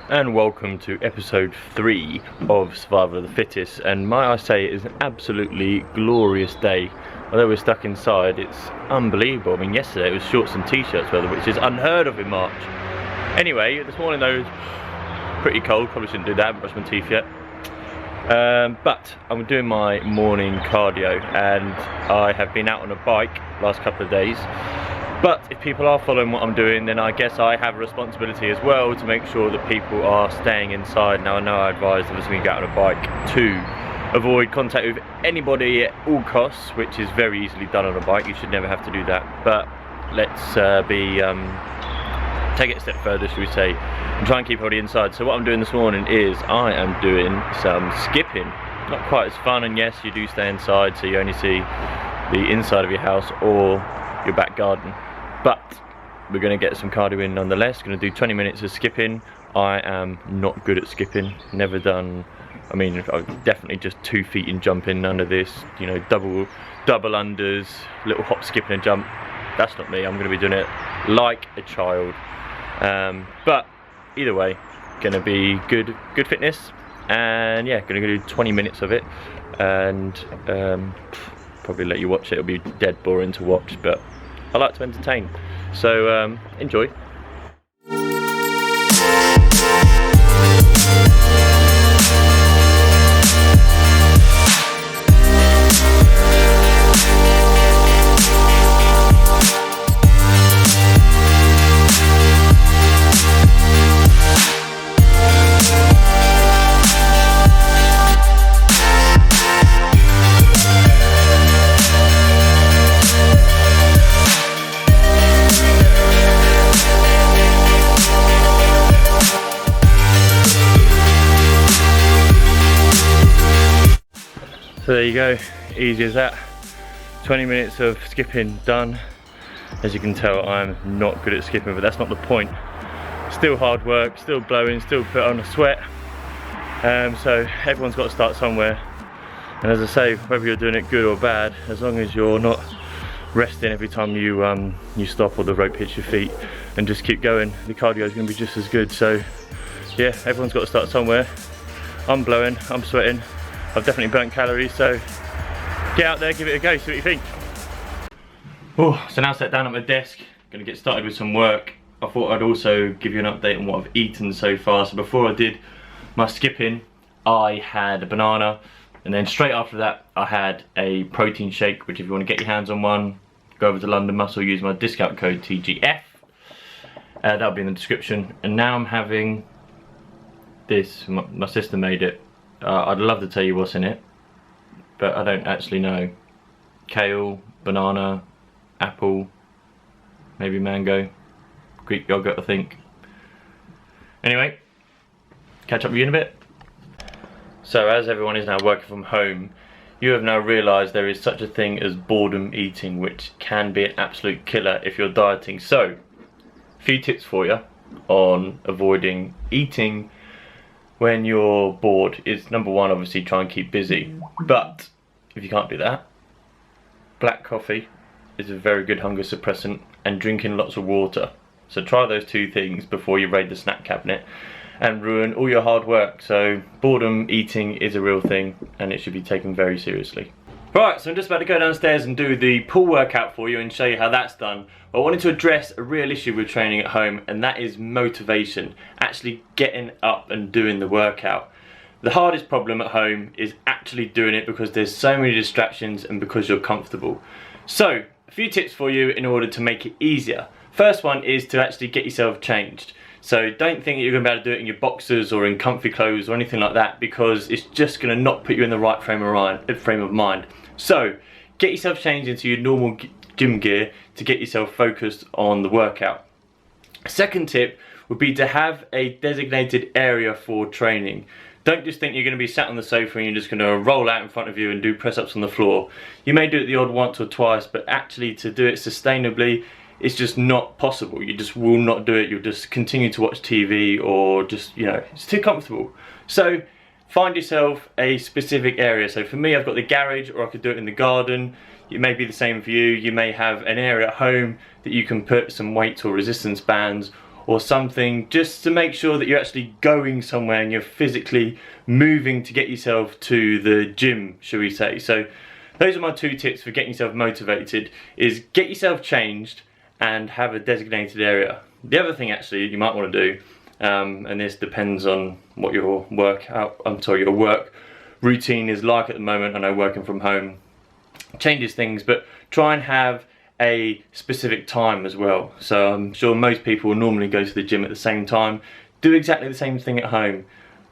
and welcome to episode 3 of Survival of the Fittest. And might I say, it is an absolutely glorious day. Although we're stuck inside, it's unbelievable. I mean, yesterday it was shorts and t-shirts weather, which is unheard of in March. Anyway, this morning though, pretty cold. Probably shouldn't do that. I haven't brushed my teeth yet. But I'm doing my morning cardio, and I have been out on a bike last couple of days. But if people are following what I'm doing, then I guess I have a responsibility as well to make sure that people are staying inside. Now I know I advise obviously when you get on a bike to avoid contact with anybody at all costs, which is very easily done on a bike. You should never have to do that. But let's take it a step further, should we say, and try and keep everybody inside. So what I'm doing this morning is I am doing some skipping. Not quite as fun, and yes, you do stay inside, so you only see the inside of your house or your back garden. But we're going to get some cardio in nonetheless. Going to do 20 minutes of skipping. I am not good at skipping. Never done. I mean, I've definitely just 2 feet in jumping. None of this, you know, double unders, little hop, skipping and jump. That's not me. I'm going to be doing it like a child. But either way, going to be good fitness. And yeah, going to do 20 minutes of it. And probably let you watch it. It'll be dead boring to watch, but I like to entertain, so enjoy. So there you go, easy as that. 20 minutes of skipping done. As you can tell, I'm not good at skipping, but that's not the point. Still hard work, still blowing, still put on a sweat. So everyone's got to start somewhere. And as I say, whether you're doing it good or bad, as long as you're not resting every time you stop or the rope hits your feet, and just keep going, the cardio is going to be just as good. So yeah, everyone's got to start somewhere. I'm blowing, I'm sweating. I've definitely burnt calories, so get out there, give it a go, see what you think. Oh, so now sat down at my desk, gonna get started with some work. I thought I'd also give you an update on what I've eaten so far. So before I did my skipping, I had a banana, and then straight after that I had a protein shake, which if you want to get your hands on one, go over to London Muscle, use my discount code TGF. That'll be in the description. And now I'm having this, my sister made it. I'd love to tell you what's in it, but I don't actually know. Kale, banana, apple, maybe mango, Greek yogurt I think. Anyway, catch up with you in a bit. So as everyone is now working from home, you have now realised there is such a thing as boredom eating, which can be an absolute killer if you're dieting. So, a few tips for you on avoiding eating when you're bored is: number one, obviously try and keep busy. But if you can't do that, black coffee is a very good hunger suppressant, and drinking lots of water. So try those 2 things before you raid the snack cabinet and ruin all your hard work. So boredom eating is a real thing, and it should be taken very seriously. Right, so I'm just about to go downstairs and do the pull workout for you and show you how that's done. But I wanted to address a real issue with training at home, and that is motivation. Actually getting up and doing the workout. The hardest problem at home is actually doing it, because there's so many distractions and because you're comfortable. So, a few tips for you in order to make it easier. First one is to actually get yourself changed. So don't think that you're going to be able to do it in your boxers or in comfy clothes or anything like that, because it's just going to not put you in the right frame of mind. So get yourself changed into your normal gym gear to get yourself focused on the workout. Second tip would be to have a designated area for training. Don't just think you're going to be sat on the sofa and you're just going to roll out in front of you and do press-ups on the floor. You may do it the odd once or twice, but actually to do it sustainably, it's just not possible. You just will not do it. You'll just continue to watch TV, or just, you know, it's too comfortable. So find yourself a specific area. So for me, I've got the garage, or I could do it in the garden. It may be the same for you. You may have an area at home that you can put some weights or resistance bands, or something, just to make sure that you're actually going somewhere and you're physically moving to get yourself to the gym, shall we say. So those are my 2 tips for getting yourself motivated, is get yourself changed and have a designated area. The other thing actually you might want to do, and this depends on what your work routine is like at the moment. I know working from home changes things, but try and have a specific time as well. So I'm sure most people will normally go to the gym at the same time. Do exactly the same thing at home.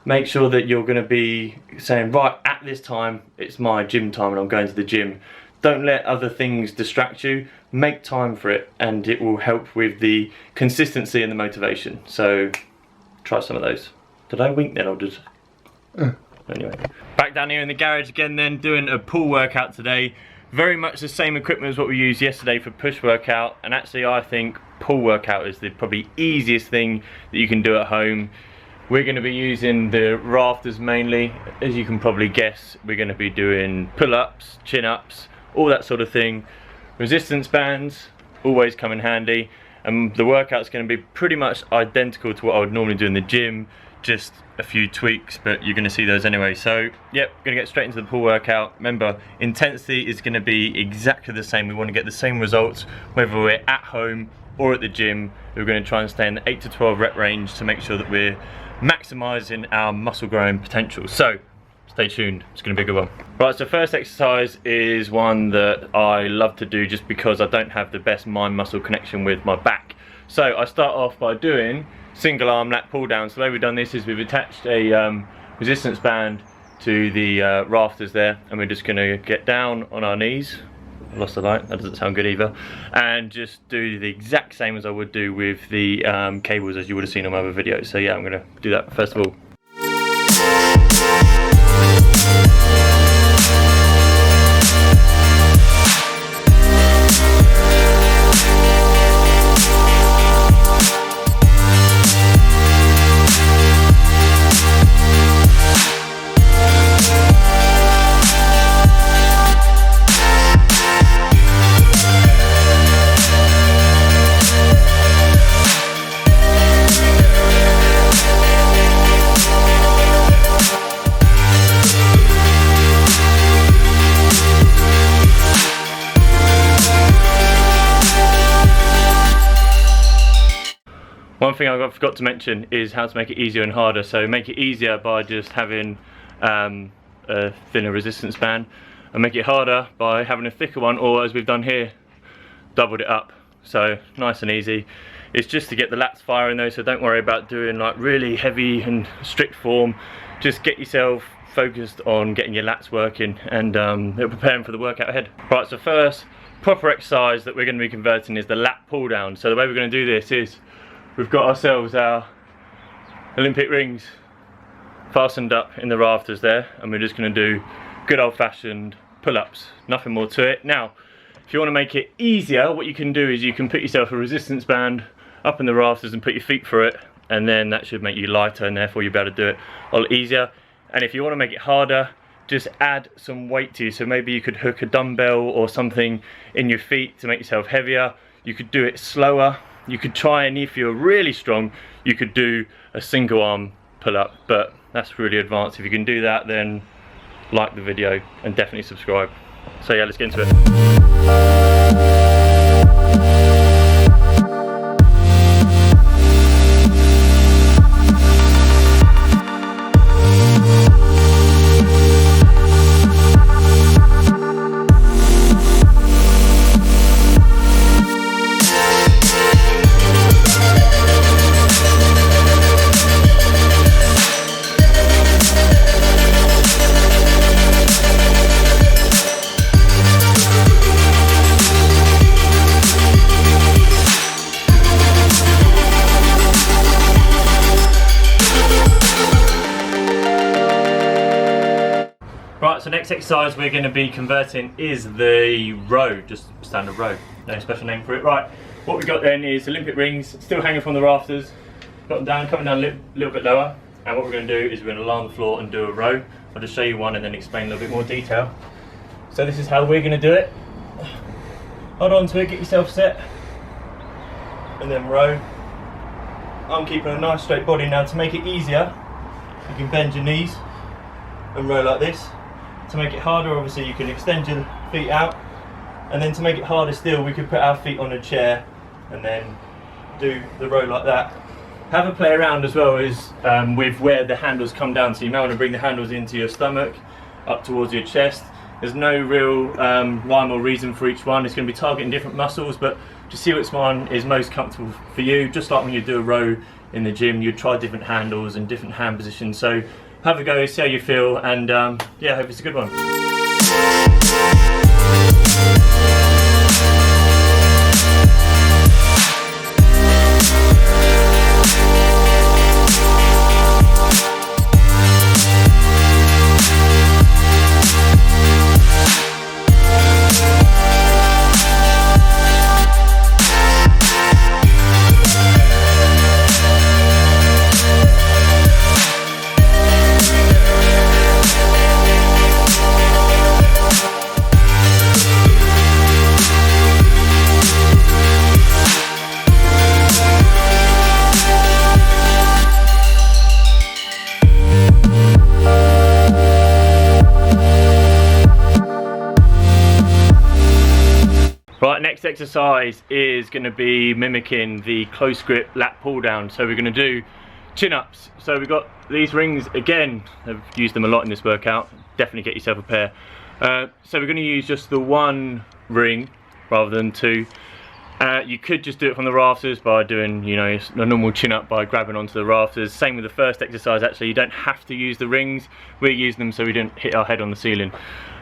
Make sure that you're going to be saying, right, at this time it's my gym time and I'm going to the gym. Don't let other things distract you. Make time for it, and it will help with the consistency and the motivation. So try some of those. Did I wink then, or did... Anyway, back down here in the garage again then, doing a pull workout today. Very much the same equipment as what we used yesterday for push workout, and actually I think pull workout is the probably easiest thing that you can do at home. We're going to be using the rafters mainly. As you can probably guess, we're going to be doing pull-ups, chin-ups, all that sort of thing. Resistance bands always come in handy, and the workout's going to be pretty much identical to what I would normally do in the gym, just a few tweaks, but you're going to see those anyway. So yep, going to get straight into the pull workout. Remember, intensity is going to be exactly the same. We want to get the same results whether we're at home or at the gym. We're going to try and stay in the 8 to 12 rep range to make sure that we're maximizing our muscle growing potential. So stay tuned, it's going to be a good one. Right, so first exercise is one that I love to do just because I don't have the best mind muscle connection with my back. So I start off by doing single arm lat pull down. So the way we've done this is we've attached a resistance band to the rafters there, and we're just going to get down on our knees. I lost the light, that doesn't sound good either. And just do the exact same as I would do with the cables, as you would have seen on my other videos. So yeah, I'm going to do that first of all. One thing I forgot to mention is how to make it easier and harder. So make it easier by just having a thinner resistance band, and make it harder by having a thicker one, or as we've done here, doubled it up. So nice and easy. It's just to get the lats firing though, so don't worry about doing like really heavy and strict form. Just get yourself focused on getting your lats working and preparing for the workout ahead. Right, so first proper exercise that we're going to be converting is the lat pull down. So the way we're going to do this is we've got ourselves our Olympic rings fastened up in the rafters there, and we're just going to do good old-fashioned pull-ups, nothing more to it. Now, if you want to make it easier, what you can do is you can put yourself a resistance band up in the rafters and put your feet through it, and then that should make you lighter, and therefore you'll be able to do it a lot easier. And if you want to make it harder, just add some weight to you. So maybe you could hook a dumbbell or something in your feet to make yourself heavier. You could do it slower. You could try, and if you're really strong, you could do a single arm pull up, but that's really advanced. If you can do that, then like the video and definitely subscribe. So yeah, let's get into it. Right, so next exercise we're going to be converting is the row, just standard row, no special name for it. Right, what we've got then is Olympic rings, still hanging from the rafters, got them down, coming down a little bit lower, and what we're going to do is we're going to lie on the floor and do a row. I'll just show you one and then explain a little bit more detail. So this is how we're going to do it. Hold on to it, get yourself set, and then row. I'm keeping a nice straight body. Now to make it easier, you can bend your knees and row like this. To make it harder, obviously you can extend your feet out, and then to make it harder still, we could put our feet on a chair and then do the row like that. Have a play around as well as with where the handles come down, so you may want to bring the handles into your stomach, up towards your chest. There's no real rhyme or reason for each one. It's going to be targeting different muscles, but just see which one is most comfortable for you. Just like when you do a row in the gym, you try different handles and different hand positions. So have a go, see how you feel, and yeah, I hope it's a good one. Right, next exercise is going to be mimicking the close grip lat pull down. So we're going to do chin ups. So we've got these rings again. I've used them a lot in this workout. Definitely get yourself a pair. So we're going to use just the one ring rather than two. You could just do it from the rafters by doing, you know, a normal chin up by grabbing onto the rafters. Same with the first exercise, actually. You don't have to use the rings. We're using them so we don't hit our head on the ceiling.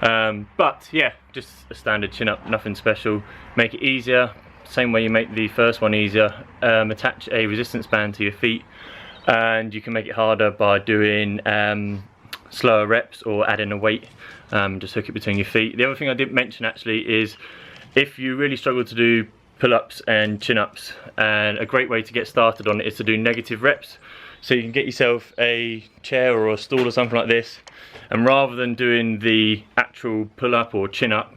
But yeah, just a standard chin up, nothing special. Make it easier, same way you make the first one easier. Attach a resistance band to your feet, and you can make it harder by doing slower reps or adding a weight. Just hook it between your feet. The other thing I didn't mention actually is if you really struggle to do pull-ups and chin-ups, and a great way to get started on it is to do negative reps. So you can get yourself a chair or a stool or something like this, and rather than doing the actual pull-up or chin-up,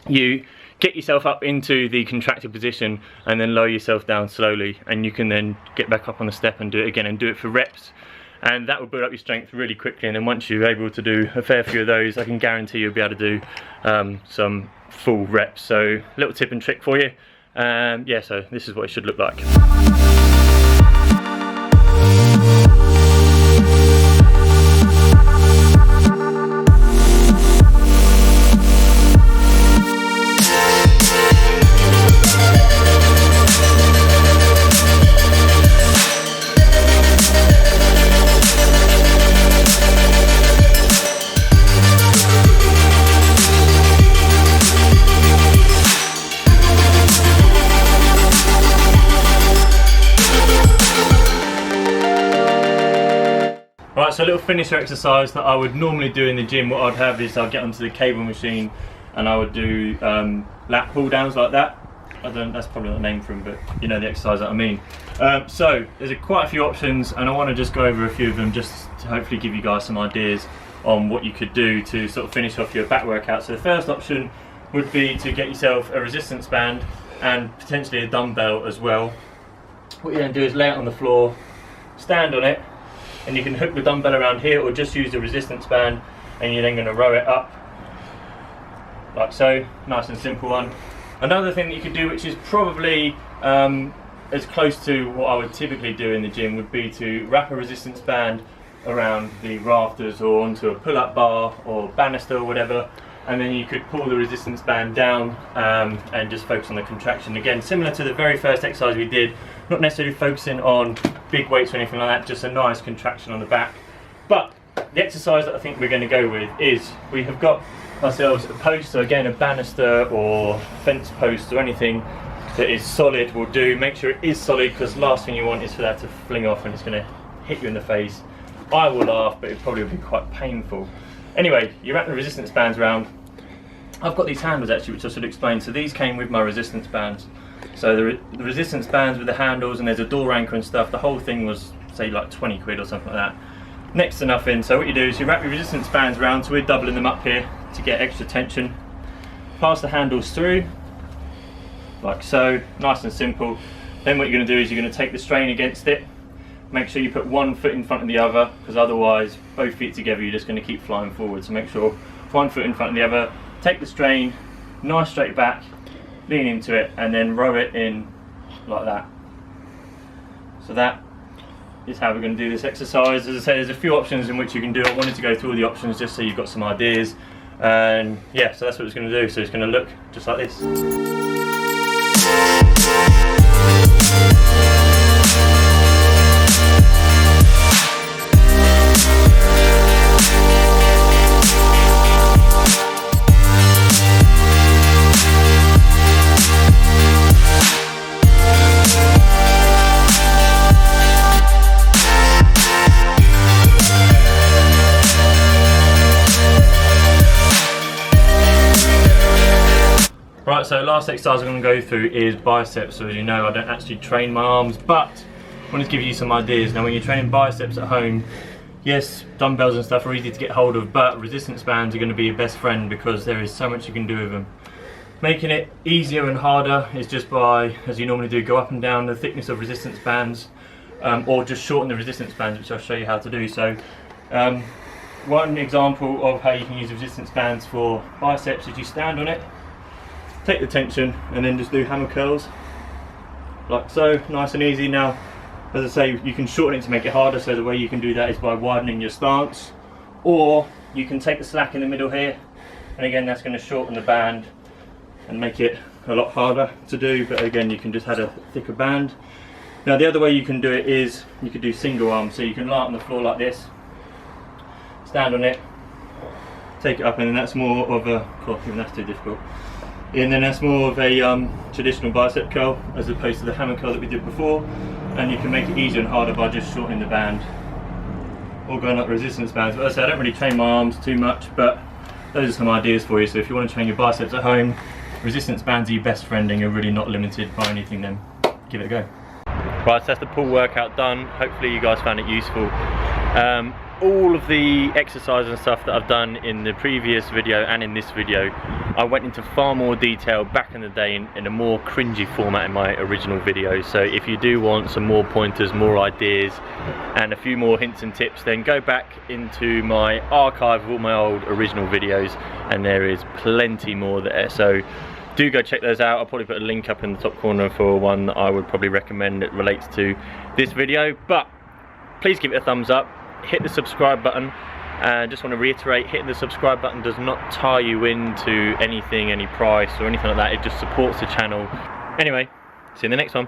you get yourself up into the contracted position and then lower yourself down slowly, and you can then get back up on the step and do it again, and do it for reps, and that will build up your strength really quickly. And then once you're able to do a fair few of those, I can guarantee you'll be able to do some full reps. So little tip and trick for you. Yeah, so this is what it should look like. Right, so a little finisher exercise that I would normally do in the gym. What I'd have is I'd get onto the cable machine and I would do lat pull downs like that. That's probably not the name for them, but you know the exercise that I mean. So there's quite a few options, and I want to just go over a few of them just to hopefully give you guys some ideas on what you could do to sort of finish off your back workout. So the first option would be to get yourself a resistance band and potentially a dumbbell as well. What you then do is lay it on the floor, stand on it, and you can hook the dumbbell around here or just use the resistance band, and you're then going to row it up like so. Nice and simple one. Another thing that you could do, which is probably as close to what I would typically do in the gym, would be to wrap a resistance band around the rafters or onto a pull-up bar or banister or whatever, and then you could pull the resistance band down and just focus on the contraction. Again, similar to the very first exercise we did, not necessarily focusing on big weights or anything like that, just a nice contraction on the back. But the exercise that I think we're going to go with is, we have got ourselves a post, so again a banister or fence post or anything that is solid will do. Make sure it is solid, because last thing you want is for that to fling off and it's going to hit you in the face. I will laugh, but it probably will be quite painful. Anyway, you wrap the resistance bands around. I've got these handles actually, which I should explain. So these came with my resistance bands. So the resistance bands with the handles, and there's a door anchor and stuff. The whole thing was, say, like 20 quid or something like that. Next to nothing. So what you do is you wrap your resistance bands around, so we're doubling them up here to get extra tension. Pass the handles through, like so, nice and simple. Then what you're going to do is you're going to take the strain against it. Make sure you put one foot in front of the other, because otherwise both feet together you're just going to keep flying forward. So make sure one foot in front of the other, take the strain, nice straight back, lean into it, and then row it in like that. So that is how we're going to do this exercise. As I say, there's a few options in which you can do it. I wanted to go through all the options just so you've got some ideas. And yeah, so that's what it's going to do. So it's going to look just like this. Right, so last exercise I'm going to go through is biceps. So as you know, I don't actually train my arms, but I want to give you some ideas. Now when you're training biceps at home, yes, dumbbells and stuff are easy to get hold of, but resistance bands are going to be your best friend because there is so much you can do with them. Making it easier and harder is just by, as you normally do, go up and down the thickness of resistance bands, or just shorten the resistance bands, which I'll show you how to do. So one example of how you can use resistance bands for biceps is you stand on it, take the tension, and then just do hammer curls like so, nice and easy. Now as I say, you can shorten it to make it harder, so the way you can do that is by widening your stance, or you can take the slack in the middle here, and again that's going to shorten the band and make it a lot harder to do, but again you can just add a thicker band. Now the other way you can do it is you could do single arm, so you can lie on the floor like this, stand on it, take it up, and then that's more of a, oh, even that's too difficult. And then that's more of a traditional bicep curl as opposed to the hammer curl that we did before, and you can make it easier and harder by just shortening the band or going up resistance bands. But as I say, I don't really train my arms too much, but those are some ideas for you. So if you want to train your biceps at home, resistance bands are your best friend and you're really not limited by anything, then give it a go. Right, so that's the pull workout done. Hopefully you guys found it useful. All of the exercises and stuff that I've done in the previous video and in this video, I went into far more detail back in the day in a more cringy format in my original video. So if you do want some more pointers, more ideas, and a few more hints and tips, then go back into my archive of all my old original videos, and there is plenty more there. So do go check those out. I'll probably put a link up in the top corner for one that I would probably recommend that relates to this video. But please give it a thumbs up. Hit the subscribe button. Just want to reiterate, hitting the subscribe button does not tie you into anything, any price or anything like that. It just supports the channel. Anyway, see you in the next one.